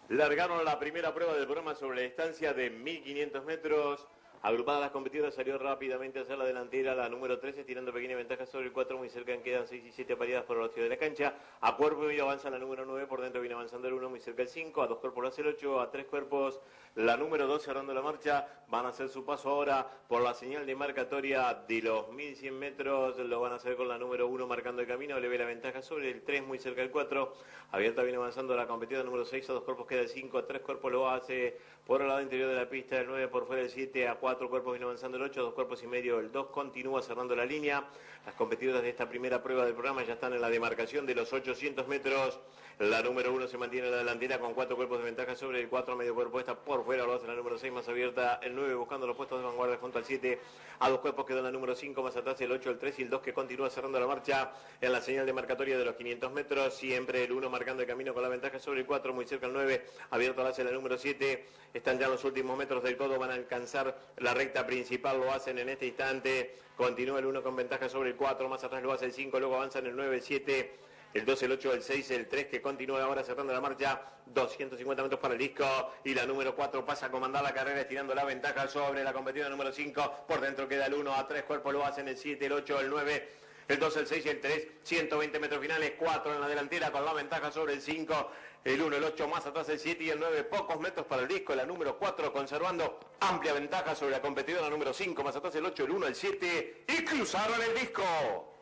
Largaron la primera prueba del programa sobre la distancia de 1500 metros. Agrupadas las competidoras, salió rápidamente a hacer la delantera la número 13, tirando pequeña ventaja sobre el 4, muy cerca quedan 6 y 7 apareadas por el vacío de la cancha. A cuerpo y medio avanza la número 9, por dentro viene avanzando el 1, muy cerca el 5, a 2 cuerpos lo hace el 8, a 3 cuerpos la número 2 cerrando la marcha. Van a hacer su paso ahora por la señal de marcatoria de los 1100 metros, lo van a hacer con la número 1 marcando el camino, le ve la ventaja sobre el 3, muy cerca el 4. Abierta viene avanzando la competidora número 6, a 2 cuerpos queda el 5, a 3 cuerpos lo hace por el lado interior de la pista el 9, por fuera el 7, a 4 cuerpos viene avanzando el 8, a 2 cuerpos y medio el 2, continúa cerrando la línea. Las competidoras de esta primera prueba del programa ya están en la demarcación de los 800 metros. La número 1 se mantiene en la delantera con 4 cuerpos de ventaja sobre el 4, medio cuerpo está por fuera, lo hace la número 6 más abierta, el 9 buscando los puestos de vanguardia junto al 7, a 2 cuerpos quedó la número 5 más atrás el 8, el 3 y el 2 que continúa cerrando la marcha en la señal de marcatoria de los 500 metros, siempre el 1 marcando el camino con la ventaja sobre el 4, muy cerca el 9, abierto lo hace la número 7, están ya en los últimos metros del codo, van a alcanzar la recta principal, lo hacen en este instante, continúa el 1 con ventaja sobre el 4, más atrás lo hace el 5, luego avanzan el 9, el 7, el 2, el 8, el 6, el 3 que continúa ahora cerrando la marcha, 250 metros para el disco y la número 4 pasa a comandar la carrera estirando la ventaja sobre la competidora número 5, por dentro queda el 1, a 3 cuerpos lo hacen el 7, el 8, el 9, el 2, el 6 y el 3, 120 metros finales, 4 en la delantera con la ventaja sobre el 5, el 1, el 8 más atrás el 7 y el 9, pocos metros para el disco, la número 4 conservando amplia ventaja sobre la competidora número 5, más atrás el 8, el 1, el 7 y cruzaron el disco.